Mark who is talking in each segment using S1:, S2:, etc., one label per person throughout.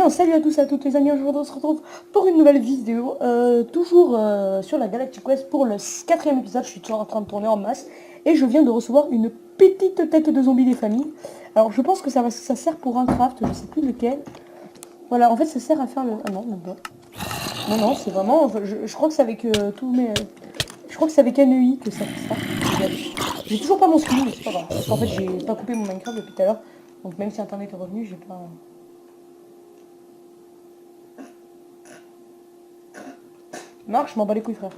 S1: Bien, salut à tous et à toutes les amis, aujourd'hui on se retrouve pour une nouvelle vidéo, toujours sur la Galactic Quest pour le 4e épisode. Je suis toujours en train de tourner en masse et je viens de recevoir une petite tête de zombie des familles. Alors je pense que ça sert pour un craft, je sais plus lequel. Voilà, en fait ça sert à faire le... Ah non, même pas. Non, non, c'est vraiment... je crois que c'est avec tous mes... Je crois que c'est avec NEI que ça fait ça. J'ai toujours pas mon skin, mais c'est pas grave. Parce qu'en fait j'ai pas coupé mon Minecraft depuis tout à l'heure. Donc même si internet est revenu, j'ai pas... Marche, je m'en bats les couilles, frère.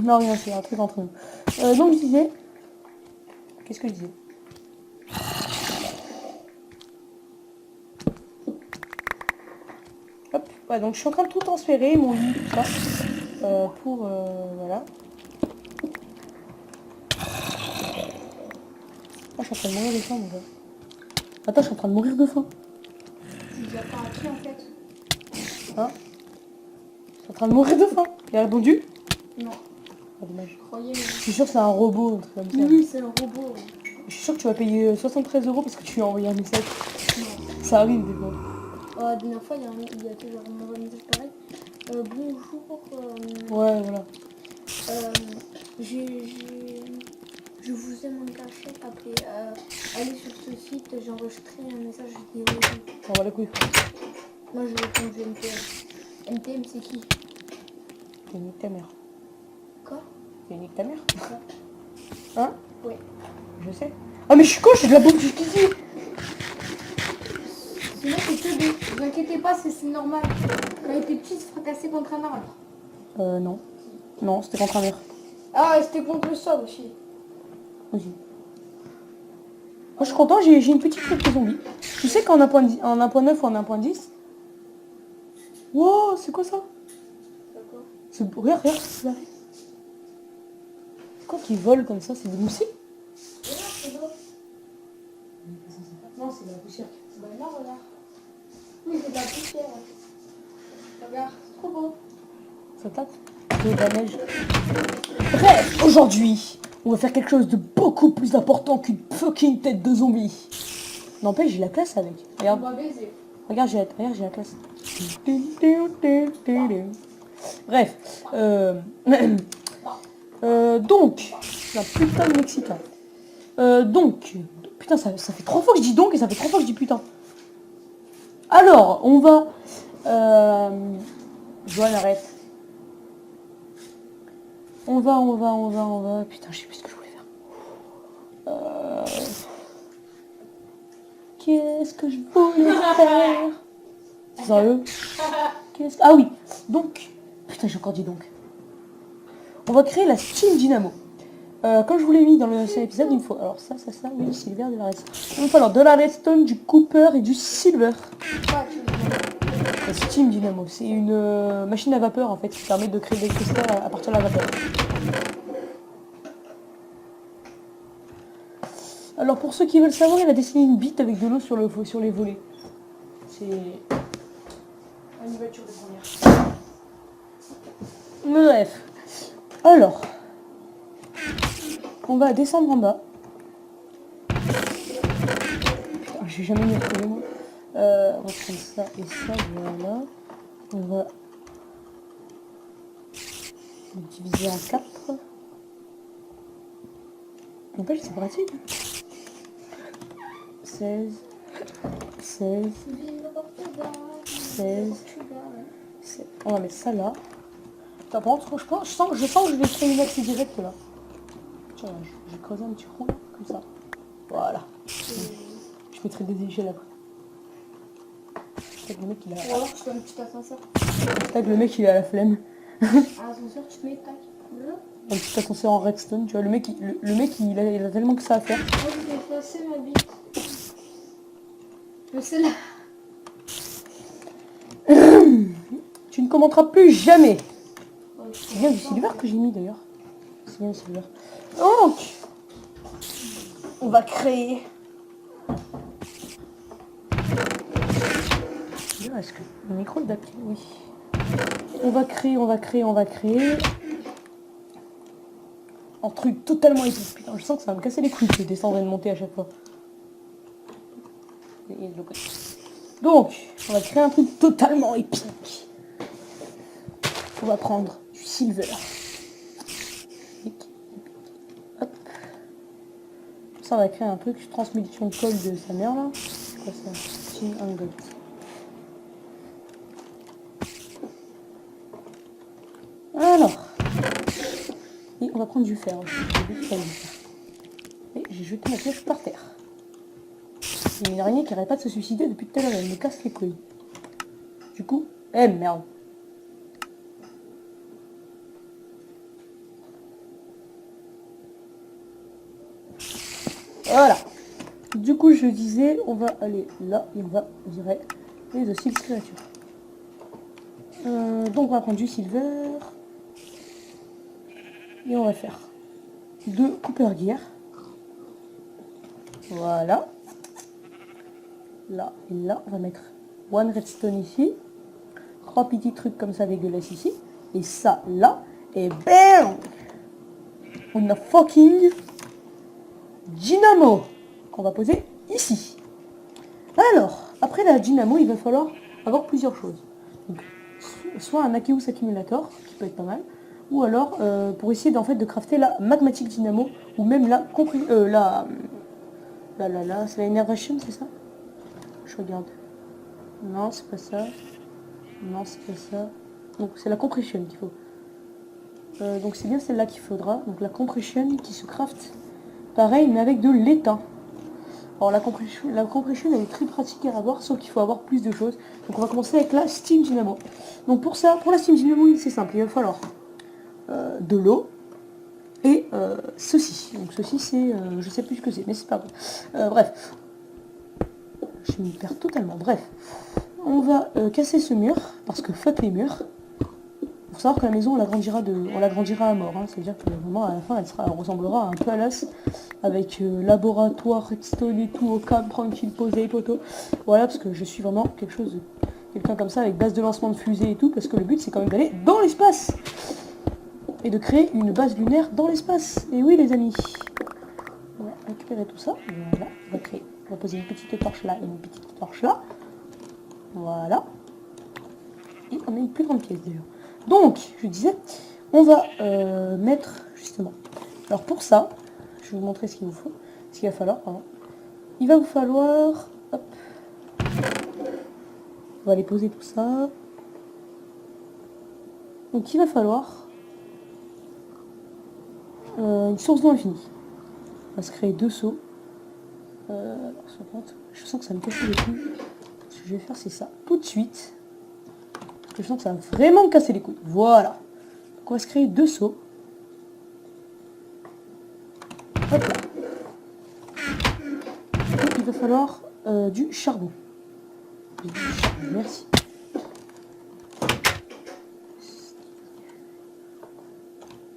S1: Non, rien, c'est un truc entre nous. Donc, je disais... Qu'est-ce que je disais? Hop, ouais, donc je suis en train de tout transférer, mon lit, tout ça. Pour, voilà. Ah, je suis en train de mourir de faim, mon gars. Attends, je suis en train de mourir de faim.
S2: Tu lui as pas appris en fait?
S1: Hein? Je suis en train de mourir de faim. Il a répondu?
S2: Non.
S1: Ah, dommage.
S2: Croyez-moi.
S1: Je suis sûr que c'est un robot, un truc comme ça.
S2: Oui, c'est un robot.
S1: Je suis sûr que tu vas payer 73 € parce que tu lui as envoyé un message.
S2: Non.
S1: Ça arrive des fois.
S2: La dernière fois, il y a toujours un message pareil. Bonjour.
S1: Ouais, voilà.
S2: Je vous ai mon cachet. Après, allez sur ce site. J'ai enregistré un message. Je dis oui.
S1: On va les couilles, frère.
S2: Moi, je réponds du NTM. NTM, c'est qui?
S1: T'es nique ta mère.
S2: Quoi?
S1: T'es nique ta mère. Hein?
S2: Oui.
S1: Je sais. Ah mais je suis con, j'ai de la bouffe jusqu'ici.
S2: Sinon, c'est que des. Ne vous inquiétez pas, c'est normal. Quand elle était petite, se fracasser contre un arbre.
S1: Non. Non, c'était contre un mur.
S2: Ah, c'était contre le sol aussi.
S1: Aussi. Moi je suis content, j'ai une petite tête de zombie. Tu sais qu'en 1.9 ou en 1.10. Wow, c'est quoi ça?
S2: D'accord.
S1: Regarde, regarde, c'est là. Quoi qui vole comme ça? C'est des moustiques?
S2: Regarde, c'est beau.
S1: Non, c'est de la poussière.
S2: Bah non, regarde. Oui, c'est de la poussière. Regarde, c'est trop beau.
S1: Ça tape? De la neige. Bref, aujourd'hui, on va faire quelque chose de beaucoup plus important qu'une fucking tête de zombie. N'empêche, j'ai la classe avec.
S2: On
S1: Regarde.
S2: va baiser.
S1: Regarde, j'ai la classe. Bref. Donc. Un putain de Mexicain. Donc. Putain, ça fait 3 fois que je dis donc et ça fait 3 fois que je dis putain. Alors, on va... Joanne, arrête. On va... Putain, je sais plus ce que je voulais faire. Qu'est-ce que je voulais faire? Sérieux? Ah oui, donc... Putain, j'ai encore dit donc. On va créer la Steam Dynamo. Comme je vous l'ai mis dans le seul épisode, il me faut... Alors ça, oui, c'est le vert de la redstone. Il me faut alors de la redstone, du copper et du silver.
S2: Quoi, tu veux?
S1: La Steam Dynamo, c'est une machine à vapeur en fait, qui permet de créer de l'électricité à partir de la vapeur. Alors pour ceux qui veulent savoir, il a dessiné une bite avec de l'eau sur les volets. C'est une voiture de première. Bref. Alors, on va descendre en bas. Putain, j'ai jamais mis le moi. On va prendre ça et ça, voilà. On va le diviser en 4. En fait, c'est pratique. 16, 16, 16. On va mettre ça là. Attends, par contre, je sens que je vais créer une accès direct là. Tiens, j'ai creusé un petit trou là, comme ça. Voilà. Je mettrai des échelles après. Peut-être le mec il a...
S2: Ou alors tu fais un petit ascenseur.
S1: Peut-être le mec il a la flemme.
S2: Un ascenseur, tu te mets tac. Là.
S1: Un petit ascenseur en redstone, tu vois. Le mec il a tellement que ça à faire.
S2: Moi je vais effacer ma bite. Mais c'est là.
S1: Tu ne commenteras plus jamais. C'est bien du silver que j'ai mis d'ailleurs. C'est bien le silver. Donc, on va créer... Est-ce que le micro est d'appli? Oui. On va créer... Un truc totalement épique. Putain, je sens que ça va me casser les couilles de descendre et de monter à chaque fois. Et de l'autre côté. Donc, on va créer un truc totalement épique. On va prendre du silver. Hop. Ça, on va créer un truc transmission de colle de sa mère là. C'est quoi ça? Tin ingot. Alors. Et on va prendre du fer aussi. Et j'ai jeté ma pioche par terre. Il y a une araignée qui n'arrête pas de se suicider depuis tout à l'heure, elle me casse les couilles. Du coup, merde. Voilà. Du coup, je disais, on va aller là et on va virer les aussi créatures. Donc, on va prendre du silver. Et on va faire 2 Cooper Gear. Voilà. Là et là, on va mettre one redstone ici. 3 petits trucs comme ça dégueulasses ici. Et ça là. Et BAM! On a fucking dynamo qu'on va poser ici. Alors, après la dynamo, il va falloir avoir plusieurs choses. Donc, soit un Akeus accumulator, qui peut être pas mal, ou alors pour essayer en fait de crafter la magmatic dynamo, ou même la c'est la innervation, c'est ça? Je regarde. Non, c'est pas ça. Non, c'est pas ça. Donc c'est la compression qu'il faut. Donc c'est bien celle-là qu'il faudra. Donc la compression qui se craft pareil, mais avec de l'étain. Alors la compression elle est très pratique à avoir, sauf qu'il faut avoir plus de choses. Donc on va commencer avec la Steam Dynamo. Donc pour ça, pour la Steam Dynamo, c'est simple, il va falloir de l'eau et ceci. Donc ceci c'est, je sais plus ce que c'est, mais c'est pas grave. Bref, je m'y perds totalement. Bref, on va casser ce mur, parce que fuck les murs. Il faut savoir que la maison, on l'agrandira à mort. Hein. C'est-à-dire que vraiment, à la fin, elle ressemblera à un palace avec laboratoire, redstone et tout, au calme, tranquille, posé, poteau. Voilà, parce que je suis vraiment quelqu'un comme ça, avec base de lancement de fusée et tout, parce que le but, c'est quand même d'aller dans l'espace et de créer une base lunaire dans l'espace. Et oui, les amis. On va récupérer tout ça. Voilà, on va poser une petite torche là et une petite torche là. Voilà. Et on a une plus grande pièce d'ailleurs. Donc, je disais, on va mettre, justement, alors pour ça, je vais vous montrer ce qu'il vous faut, ce qu'il va falloir, pardon. Il va vous falloir, hop, on va aller poser tout ça. Donc il va falloir une source d'eau infinie. On va se créer 2 seaux. Je sens que ça me casse les couilles. Ce que je vais faire, c'est ça, tout de suite. Parce que je sens que ça va vraiment me casser les couilles. Voilà. Donc on va se créer 2 seaux. Hop là. Et il va falloir du charbon. Merci.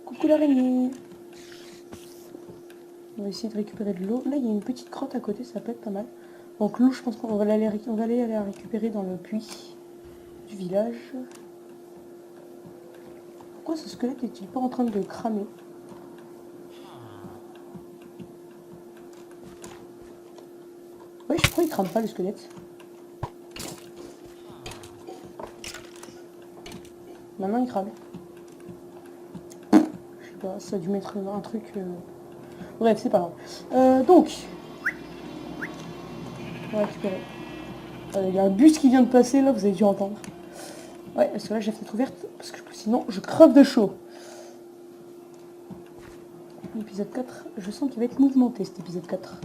S1: Coucou l'araignée. On va essayer de récupérer de l'eau. Là, il y a une petite grotte à côté, ça peut être pas mal. Donc l'eau, je pense qu'on va aller la récupérer dans le puits du village. Pourquoi ce squelette est-il pas en train de cramer? Oui, je crois qu'il crame pas le squelette. Maintenant il crame. Je sais pas, ça a dû mettre un truc... Bref, c'est pas grave. Donc, on va récupérer. Il y a un bus qui vient de passer là, vous avez dû entendre. Ouais, parce que là j'ai la fenêtre ouverte, parce que sinon je creve de chaud. Épisode 4, je sens qu'il va être mouvementé cet épisode 4.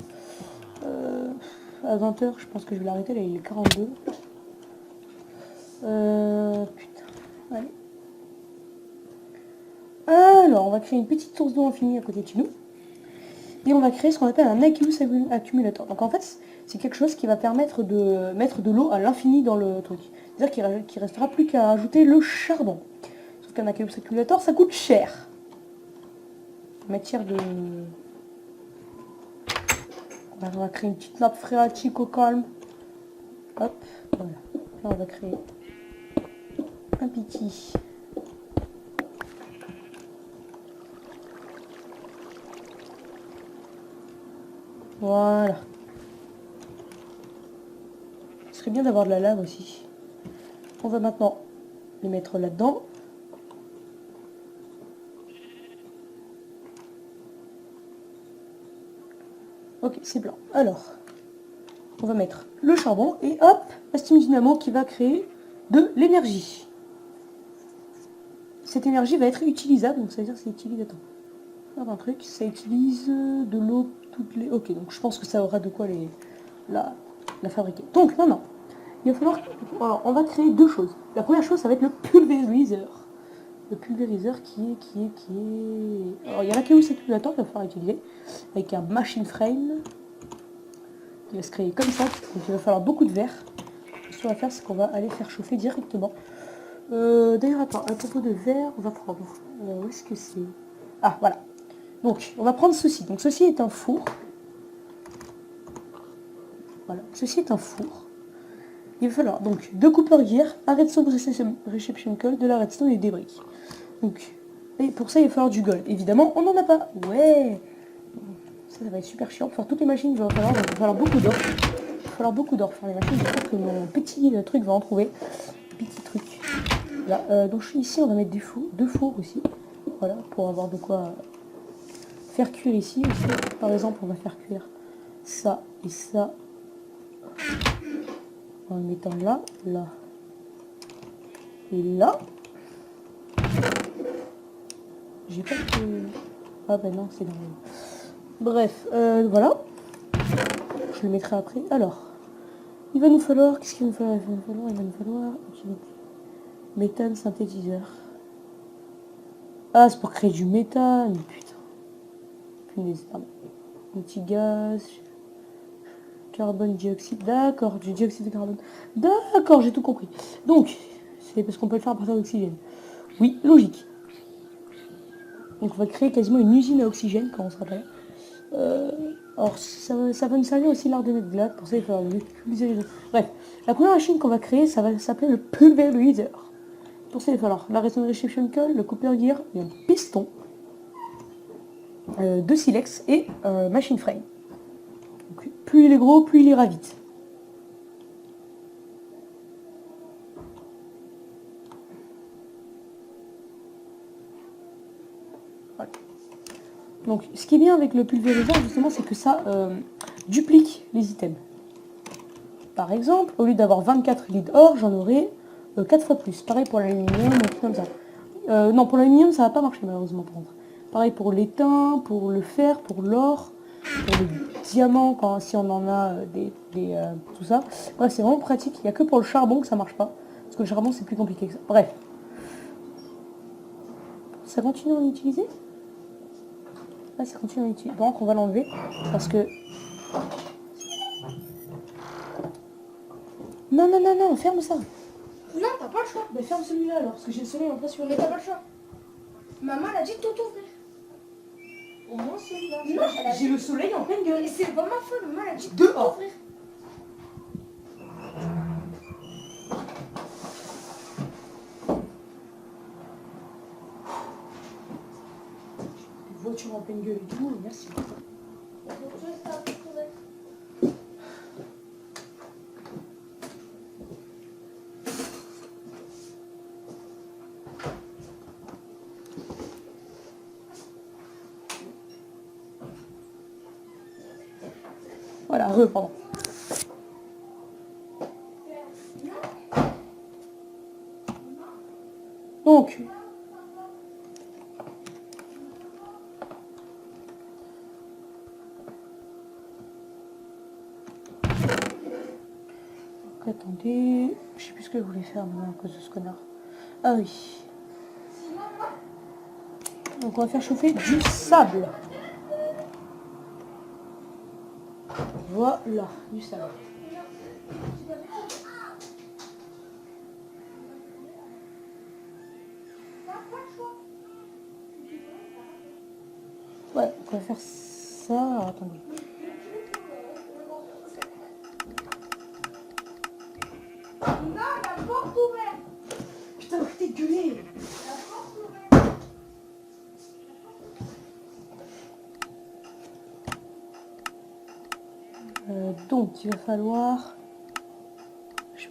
S1: À 20h, je pense que je vais l'arrêter, là il est 42. Putain, allez. Alors, on va créer une petite source d'eau infinie à côté de chez nous. Et on va créer ce qu'on appelle un Akeus accumulator. Donc en fait, c'est quelque chose qui va permettre de mettre de l'eau à l'infini dans le truc. C'est-à-dire qu'il ne restera plus qu'à ajouter le charbon. Sauf qu'un Akeus accumulator, ça coûte cher. En matière de... On va créer une petite nappe phréatique au calme. Hop, voilà. Là, on va créer un petit... Voilà. serait bien d'avoir de la lave aussi. On va maintenant les mettre là-dedans. Ok, c'est blanc. Alors, on va mettre le charbon et hop, la steam dynamo qui va créer de l'énergie. Cette énergie va être utilisable, donc ça veut dire que c'est utilisé. Attends, un truc, ça utilise de l'eau toutes les. Ok, donc je pense que ça aura de quoi la fabriquer. Donc maintenant, il va falloir. Alors, on va créer deux choses. La première chose, ça va être le pulvériseur. Le pulvériseur qui est. Alors, il y a la clé circulateur qu'il va falloir utiliser avec un machine frame. Il va se créer comme ça, donc il va falloir beaucoup de verre. Ce qu'on va faire, c'est qu'on va aller faire chauffer directement. D'ailleurs, attends, à propos de verre, on va prendre. Où est-ce que c'est? Ah, voilà. Donc, on va prendre ceci. Donc, ceci est un four. Voilà, ceci est un four. Il va falloir donc 2 Cooper Gear, un Redstone Reception Call, de la Redstone et des briques. Donc, et pour ça, il va falloir du gold. Évidemment, on n'en a pas. Ouais. Ça va être super chiant. Pour faire toutes les machines, il va falloir beaucoup d'or. Il va falloir beaucoup d'or pour faire les machines. J'espère que mon petit truc va en trouver. Petit truc. Là, donc ici, on va mettre deux fours aussi. Voilà, pour avoir de quoi faire cuire ici aussi. Par exemple, on va faire cuire ça et ça. En le mettant là, là. Et là. J'ai pas de... Ah ben non, c'est dans le... Bref, voilà. Je le mettrai après. Alors, il va nous falloir... Qu'est-ce qu'il va nous falloir? Il va nous falloir... Méthane synthétiseur. Ah, c'est pour créer du méthane. Putain. Punaise, pardon. Anti-gaz. Carbone dioxyde. D'accord, du dioxyde de carbone. D'accord, j'ai tout compris. Donc, c'est parce qu'on peut le faire à partir d'oxygène. Oui, logique. Donc on va créer quasiment une usine à oxygène quand on sera pas là. Alors ça va nous servir aussi l'art de notre glade. Pour ça il va falloir utiliser les deux. Bref, la première machine qu'on va créer, ça va s'appeler le pulvériseur. Pour ça il va falloir la Redstone Reception Call, le Cooper Gear, un piston, 2 silex et un machine frame. Donc, plus il est gros, plus il ira vite. Voilà. Donc ce qui est bien avec le pulvériseur justement, c'est que ça duplique les items. Par exemple, au lieu d'avoir 24 leads or, j'en aurai 4 fois plus. Pareil pour l'aluminium, et tout comme ça. Non, pour l'aluminium, ça va pas marcher malheureusement par contre. Pareil pour l'étain, pour le fer, pour l'or, pour le diamant, si on en a tout ça. Bref, c'est vraiment pratique. Il n'y a que pour le charbon que ça marche pas. Parce que le charbon, c'est plus compliqué que ça. Bref. Ça continue à en utiliser? Ah, ça continue à en utiliser. Donc, on va l'enlever. Parce que... Non, non, non, non, ferme ça.
S2: Non, t'as pas le choix.
S1: Mais ferme celui-là alors, parce que j'ai le soleil en plein sur
S2: Mais t'as pas le choix. Maman, elle a dit de tout ouvrir.
S1: Au moins celui-là.
S2: Non, elle a
S1: J'ai le soleil en pleine gueule.
S2: Et c'est pas ma faute, maman, elle a dit de
S1: Dehors.
S2: tout ouvrir.
S1: Voiture en pleine gueule et tout, merci. Voilà, pardon. Donc, attendez, je sais plus ce que je voulais faire maintenant à cause de ce connard. Ah oui. Donc on va faire chauffer du sable. Voilà, du sable. Ouais, on va faire ça. Alors, attendez.
S2: Non, la porte ouverte.
S1: Putain, arrêtez de gueuler.
S2: La porte ouverte.
S1: Donc, il va falloir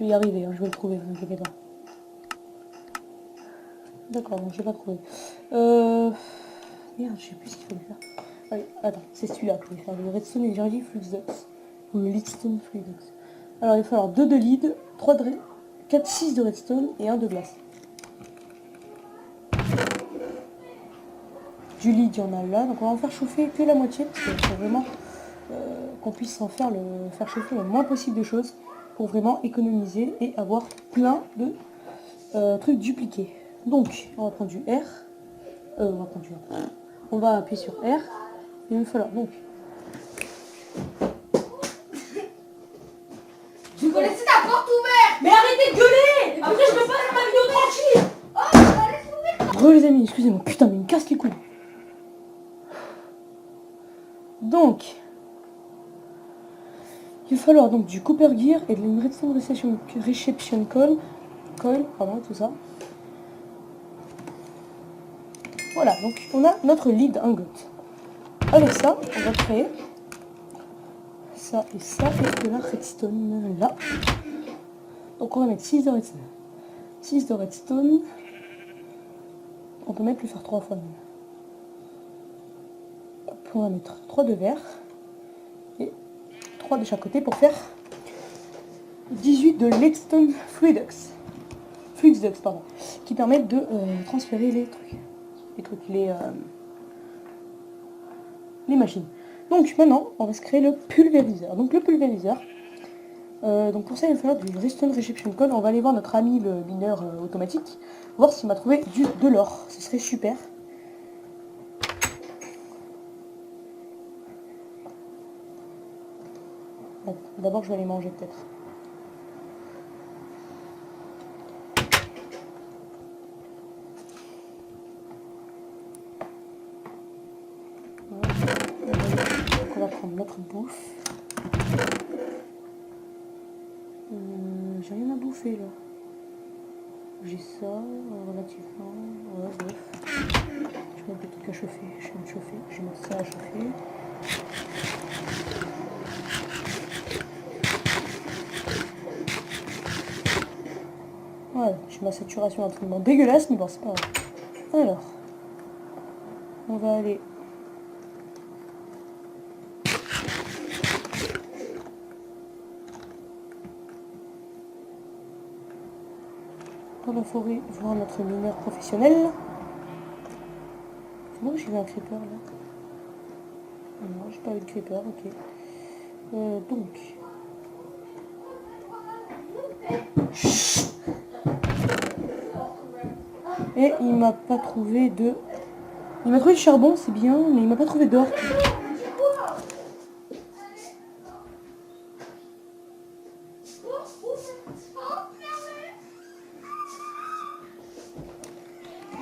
S1: vais y arriver, hein, je vais le trouver, ne inquiétez pas. D'accord, donc j'ai pas trouvé. Merde, je sais plus ce qu'il fallait faire. Allez, attends, c'est celui-là que je vais faire, le Redstone Energy Flux Dux. Ou le Leadstone Flux Dux. Alors il va falloir 2 de lead, 3 de 4, 6 de redstone et 1 de glace. Du lead, il y en a là, donc on va en faire chauffer que la moitié, parce qu'il faut vraiment qu'on puisse en faire chauffer le moins possible de choses pour vraiment économiser et avoir plein de trucs dupliqués. Donc, on va prendre du R. On va appuyer sur R. Et il va falloir donc.
S2: Je peux laisser ta porte ouverte.
S1: Mais arrêtez de gueuler. Après je peux pas faire ma vidéo tranquille. Re les amis, excusez-moi, putain mais il me casse les couilles. Donc, il va falloir donc du Copper Gear et de une Redstone Reception Coil, pardon, tout ça. Voilà, donc on a notre lead ingot. Avec ça, on va créer ça et de la redstone là. Donc on va mettre 6 de redstone. 6 de redstone. On peut même plus faire 3 fois même. On va mettre 3 de verre et 3 de chaque côté pour faire 18 de Leadstone Flux Dux, pardon, qui permettent de transférer les machines. Donc maintenant, on va se créer le pulvériseur. Donc le pulvériseur, donc pour ça, il va falloir du Redstone Reception Coil. On va aller voir notre ami le mineur automatique, voir s'il m'a trouvé de l'or. Ce serait super. D'abord, je vais aller manger peut-être. Donc on va prendre notre bouffe. J'ai rien à bouffer là. J'ai ça, relativement. Ouais, bref. Je vais mettre des trucs à chauffer. Je vais me chauffer. Je vais mettre ça à chauffer. Ouais, j'ai ma saturation absolument dégueulasse, mais bon, c'est pas grave. Alors, on va aller. Dans la forêt, voir notre mineur professionnel. C'est bon, j'ai vu un creeper là. Non, j'ai pas vu de creeper, ok. Donc. Et il m'a pas trouvé de. Il m'a trouvé du charbon, c'est bien, mais il m'a pas trouvé d'or.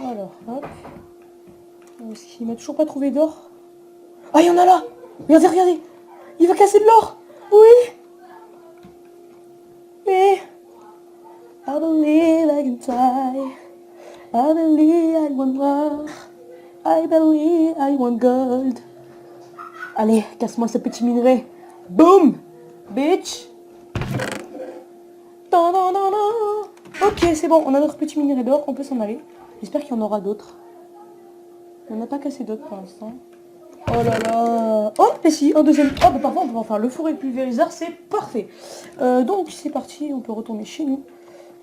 S1: Alors, hop. Il m'a toujours pas trouvé d'or. Ah, il y en a là! Regardez, regardez! Il va casser de l'or! Oui! Mais. I believe I can fly. I believe I want war. I believe I want gold. Allez, casse-moi ce petit minerai. Boom! Bitch! Ok, c'est bon, on a notre petit minerai d'or, on peut s'en aller. J'espère qu'il y en aura d'autres. On n'a pas cassé d'autres pour l'instant. Oh là là! Oh, mais si, un deuxième. Oh, bah parfois on peut en faire le four et le pulvériseur, c'est parfait. Donc c'est parti, on peut retourner chez nous.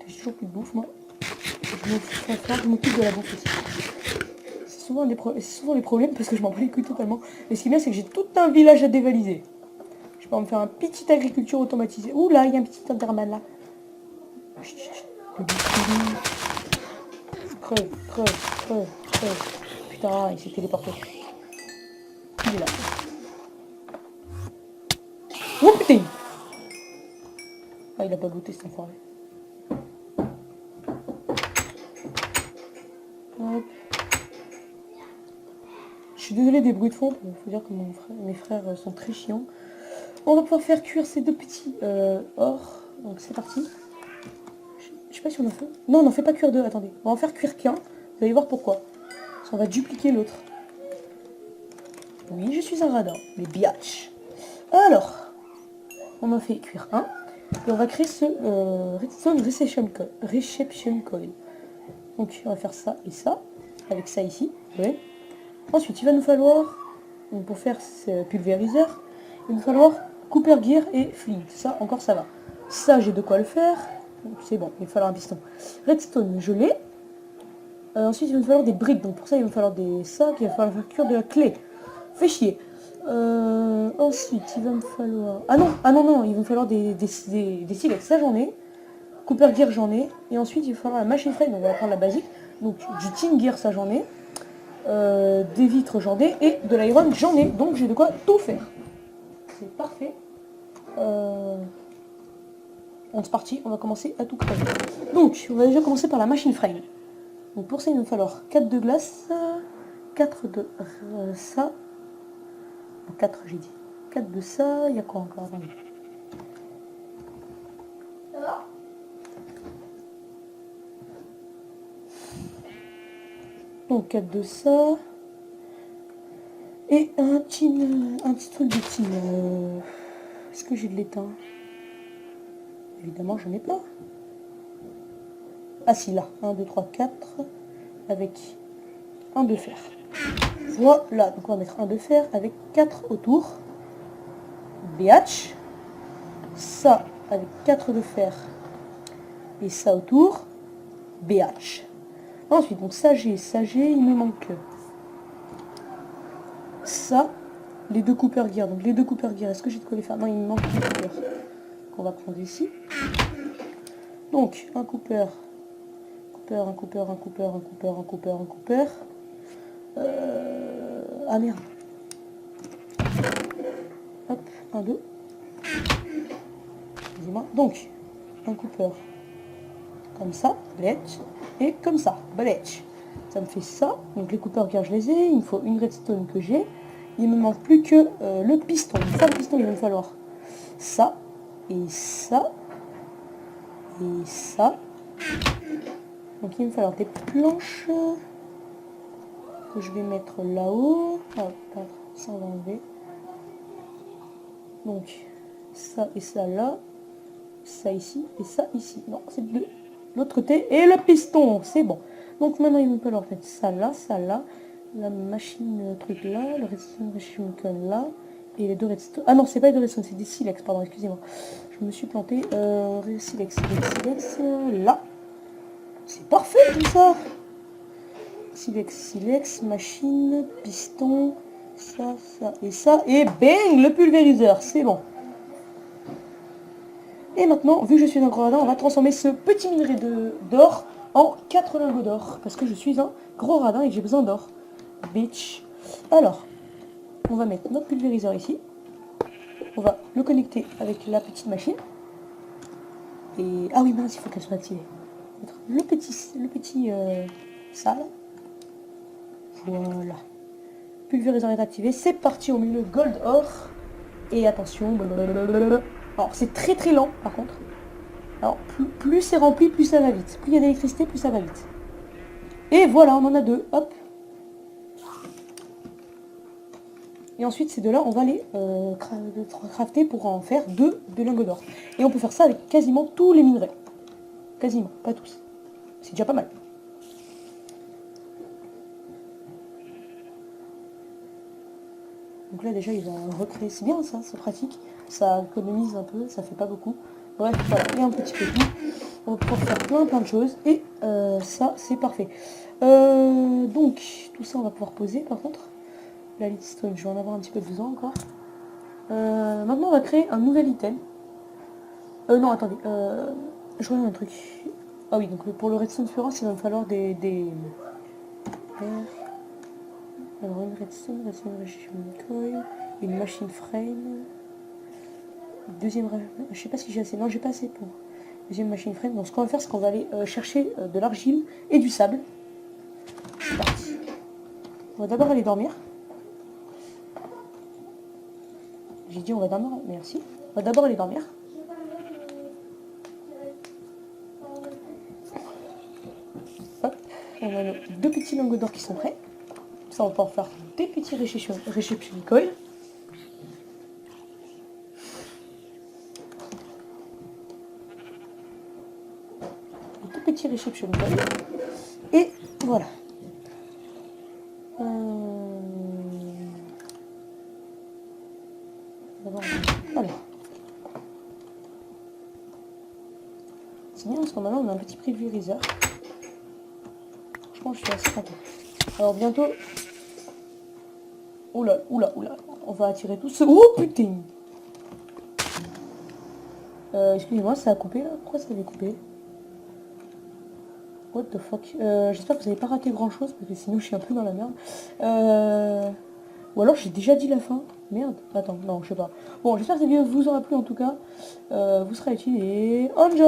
S1: J'ai toujours plus de bouffe, moi. Je m'occupe de la bouffe aussi. C'est souvent les problèmes parce que je m'en bats les couilles totalement. Mais ce qui est bien, c'est que j'ai tout un village à dévaliser. Je peux me faire un petit agriculture automatisée. Ouh là, il y a un petit Enderman là. Creux. Putain, il s'est téléporté. Il est là. Oh putain! Ah, il a pas goûté cet enfoiré. Hop. Je suis désolée des bruits de fond, il faut dire que mes frères sont très chiants. On va pouvoir faire cuire ces deux petits or. Donc c'est parti. Je sais pas si on en fait. Non, on n'en fait pas cuire deux, attendez. On va en faire cuire qu'un. Vous allez voir pourquoi. Parce qu'on va dupliquer l'autre. Oui, je suis un radin. Les biatch. Alors, on en fait cuire un. Et on va créer ce Redstone Reception Coil. Donc on va faire ça et ça, avec ça ici. Ouais. Ensuite, il va nous falloir, donc, pour faire ce pulvériseur, il va nous falloir Cooper Gear et Flint. Ça, encore ça va. Ça, j'ai de quoi le faire. C'est bon, il va falloir un piston. Redstone, je l'ai. Ensuite, il va me falloir des briques. Donc pour ça, il va me falloir des sacs. Il va falloir faire cuire de la clé. Fait chier. Ensuite, il va me falloir... Ah non, il va me falloir des silex. Ça, j'en ai. Cooper Gear, j'en ai. Et ensuite, il va falloir la machine frame. Donc on va prendre la basique. Donc du Tin Gear, ça, j'en ai. Des vitres, j'en ai. Et de l'iron, j'en ai. Donc j'ai de quoi tout faire. C'est parfait. On est parti. On va commencer à tout créer. Donc, on va déjà commencer par la machine frame. Donc pour ça, il va me falloir 4 de glace, 4 de ça, 4 j'ai dit, 4 de ça, il y a quoi encore? Attendez.
S2: Ça va?
S1: Donc 4 de ça, et un petit truc de tin. Est-ce que j'ai de l'étain? Évidemment, j'en ai pas. Ah si, là, 1, 2, 3, 4, avec un de fer. Voilà, donc on va mettre un de fer avec 4 autour. BH. Ça avec 4 de fer. Et ça autour. BH. Ensuite, donc ça j'ai, il me manque ça, les deux Cooper Gear. Donc les deux Cooper Gear, est-ce que j'ai de quoi les faire? Non, il me manque un Cooper qu'on va prendre ici. Donc un Cooper, un Cooper, un Cooper, un Cooper, un Cooper, un Cooper. Ah merde. Hop, 1, 2. Excusez-moi. Donc, un Cooper. Comme ça, bletch. Et comme ça, bletch. Ça me fait ça. Donc les Cooper Gear, je les ai. Il me faut une redstone que j'ai. Il me manque plus que le piston. Ça, le piston, il va me falloir ça. Et ça. Et ça. Donc il va me falloir des planches que je vais mettre là-haut. Ah, pardon, ça on va enlever. Donc ça et ça là. Ça ici et ça ici. Non, c'est de l'autre côté. Et le piston, c'est bon. Donc maintenant il va me falloir mettre ça là, la machine truc là, le redstone machine là. Et les deux redstone. Ah non, c'est pas les deux redstone, c'est des silex, pardon, excusez-moi. Je me suis planté. Silex, là. C'est parfait tout ça. Silex, machine, piston, ça et ça. Et bang, le pulvériseur, c'est bon. Et maintenant, vu que je suis un gros radin, on va transformer ce petit minerai d'or en 4 lingots d'or. Parce que je suis un gros radin et que j'ai besoin d'or. Bitch. Alors, on va mettre notre pulvériseur ici. On va le connecter avec la petite machine. Et... ah oui, mince, il faut qu'elle soit activée. Le petit ça là. Voilà. Pulvériseur est activé. C'est parti, on met le gold or. Et attention. Blablabla. Alors c'est très très lent par contre. Alors plus c'est rempli, plus ça va vite. Plus il y a d'électricité, plus ça va vite. Et voilà, on en a deux. Hop. Et ensuite ces deux-là, on va les crafter pour en faire deux de lingots d'or. Et on peut faire ça avec quasiment tous les minerais. Quasiment, pas tous. C'est déjà pas mal. Donc là déjà il va recréer, c'est bien ça, c'est pratique, ça économise un peu, ça fait pas beaucoup. Bref, voilà, et un petit peu tout. On va pouvoir faire plein de choses et ça c'est parfait. Donc tout ça on va pouvoir poser par contre. La leadstone, je vais en avoir un petit peu besoin encore. Maintenant on va créer un nouvel item. Non attendez, je reviens un truc. Ah oui, donc pour le redstone furance il va me falloir des... Alors une redstone coil, une machine frame, deuxième, je sais pas si j'ai assez, non j'ai pas assez pour deuxième machine frame. Donc ce qu'on va faire c'est qu'on va aller chercher de l'argile et du sable. C'est parti. On va d'abord aller dormir. J'ai dit on va dormir, merci. On va d'abord aller dormir. Hop, on a nos deux petits lingots d'or qui sont prêts. Ça, on va pouvoir faire des petits reception coil. petit réception code. Et voilà. Voilà. C'est bien parce que maintenant on a un petit pulvériseur. Franchement je suis assez content. Alors bientôt... Oula, oula, oula. On va attirer tout ce... Oh putain. Excusez-moi, ça a coupé là. Pourquoi ça avait coupé? What the fuck. J'espère que vous n'avez pas raté grand chose parce que sinon je suis un peu dans la merde. Ou alors j'ai déjà dit la fin. Merde. Attends, non, je sais pas. Bon, j'espère que cette vidéo vous aura plu en tout cas. Vous serez utile et... Enjoy.